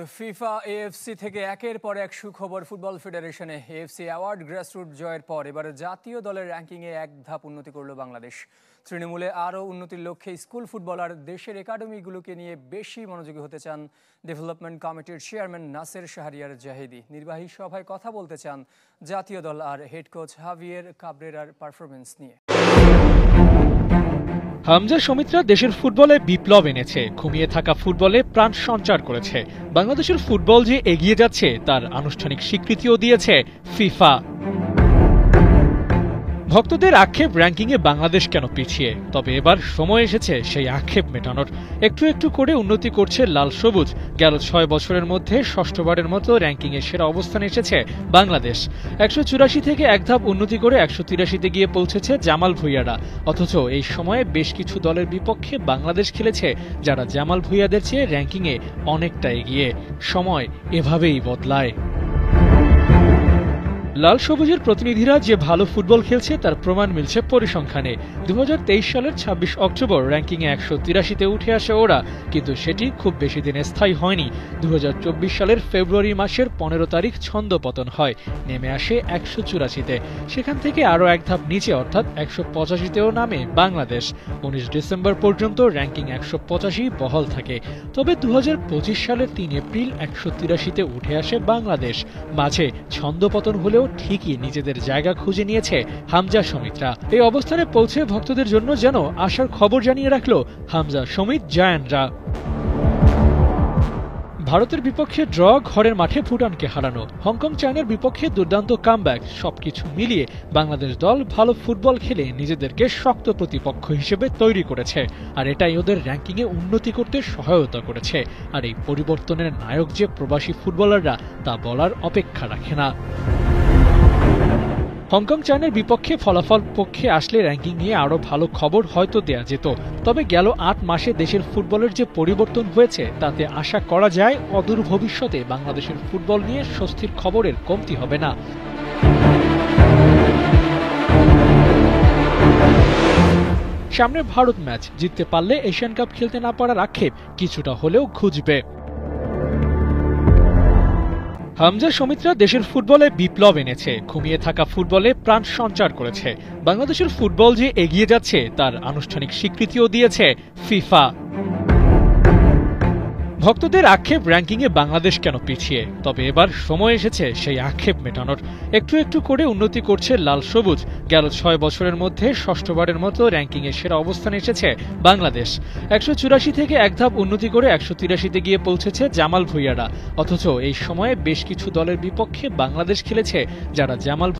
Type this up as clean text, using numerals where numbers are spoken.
FIFA AFC থেকে একের পর এক সুখবর ফুটবল ফেডারেশনে এএফসি অ্যাওয়ার্ড গ্রাসরুট জয়ের পর এবার জাতীয় দলের র্যাঙ্কিংয়ে এক ধাপ উন্নতি করল বাংলাদেশ। তৃণমূলে আরও উন্নতির লক্ষ্যে স্কুল ফুটবলার দেশের একাডেমিগুলোকে নিয়ে বেশি মনোযোগী হতে চান ডেভেলপমেন্ট কমিটির চেয়ারম্যান নাসের শাহরিয়ার জাহিদি। নির্বাহী সভায় কথা বলতে চান জাতীয় দল আর হেড কোচ হাভিয়ের কাবরেরার পারফরমেন্স নিয়ে। হামজা সমিতরা দেশের ফুটবলে বিপ্লব এনেছে, ঘুমিয়ে থাকা ফুটবলে প্রাণ সঞ্চার করেছে। বাংলাদেশের ফুটবল যে এগিয়ে যাচ্ছে তার আনুষ্ঠানিক স্বীকৃতিও দিয়েছে ফিফা। ভক্তদের আক্ষেপ র্যাঙ্কিংয়ে বাংলাদেশ কেন পিছিয়ে, তবে এবার সময় এসেছে সেই আক্ষেপ মেটানোর। একটু একটু করে উন্নতি করছে লাল সবুজ। গেল 6 বছরের মধ্যে ষষ্ঠবারের মতো র্যাঙ্কিংয়ে সেরা অবস্থানে এসেছে বাংলাদেশ। 184 থেকে এক ধাপ উন্নতি করে 183-তে গিয়ে পৌঁছেছে জামাল ভুঁইয়ারা। অথচ এই সময়ে বেশ কিছু দলের বিপক্ষে বাংলাদেশ খেলেছে যারা জামাল ভুঁইয়াদের চেয়ে র্যাঙ্কিংয়ে অনেকটা এগিয়ে। সময় এভাবেই বদলায়। লাল সবুজের প্রতিনিধিরা যে ভালো ফুটবল খেলছে তার প্রমাণ মিলছে পরিসংখ্যানে। 2023 সালের 26 অক্টোবর র্যাঙ্কিংয়ে 183-তে উঠে আসে ওরা, কিন্তু সেটি খুব বেশি দিন স্থায়ী হয়নি। 2024 সালের ফেব্রুয়ারি মাসের 15 তারিখ ছন্দপতন হয়, নেমে আসে 184-তে। সেখান থেকে আরও এক ধাপ নিচে অর্থাৎ 185-তেও নামে বাংলাদেশ। 19 ডিসেম্বর পর্যন্ত র্যাঙ্কিং 185 বহাল থাকে। তবে 2025 সালের 3 এপ্রিল 183-তে উঠে আসে বাংলাদেশ। মাঝে ছন্দপতন হলেও ঠিকই নিজেদের জায়গা খুঁজে নিয়েছে হামজা সমিতরা। এই অবস্থানে পৌঁছে ভক্তদের জন্য যেন আশার খবর জানিয়ে রাখল হামজা সমিত জায়ান্টরা। ভারতের বিপক্ষে ড্র, ঘরের মাঠে ভুটানকে হারানো, হংকং চায়নার বিপক্ষে দুর্দান্ত কামব্যাক, সবকিছু মিলিয়ে বাংলাদেশ দল ভালো ফুটবল খেলে নিজেদেরকে শক্ত প্রতিপক্ষ হিসেবে তৈরি করেছে। আর এটাই ওদের র্যাঙ্কিংয়ে উন্নতি করতে সহায়তা করেছে। আর এই পরিবর্তনের নায়ক যে প্রবাসী ফুটবলাররা তা বলার অপেক্ষা রাখে না। হংকং চায়নার বিপক্ষে ফলাফল পক্ষে আসলে র্যাঙ্কিং নিয়ে আরও ভালো খবর হয়তো দেয়া যেত। তবে গেল 8 মাসে দেশের ফুটবলের যে পরিবর্তন হয়েছে তাতে আশা করা যায় অদূর ভবিষ্যতে বাংলাদেশের ফুটবল নিয়ে স্বস্তির খবরের কমতি হবে না। সামনে ভারত ম্যাচ, জিততে পারলে এশিয়ান কাপ খেলতে না পারার আক্ষেপ কিছুটা হলেও ঘুচবে। হামজা সমিতরা দেশের ফুটবলে বিপ্লব এনেছে, ঘুমিয়ে থাকা ফুটবলে প্রাণ সঞ্চার করেছে। বাংলাদেশের ফুটবল যে এগিয়ে যাচ্ছে তার আনুষ্ঠানিক স্বীকৃতিও দিয়েছে ফিফা। ভক্তদের আক্ষেপ র্যাঙ্কিংয়ে বাংলাদেশ কেন পিছিয়ে, তবে এবার সময় এসেছে সেই আক্ষেপ মেটানোর। একটু একটু করে উন্নতি করছে লাল সবুজ। গেল 6 বছরের মধ্যে ষষ্ঠবারের মতো র্যাঙ্কিংয়ে সেরা অবস্থানে এসেছে বাংলাদেশ। 184 থেকে এক ধাপ উন্নতি করে 183-তে গিয়ে পৌঁছেছে জামাল ভুঁইয়ারা। অথচ এই সময়ে বেশ কিছু দলের বিপক্ষে বাংলাদেশ খেলেছে যারা জামাল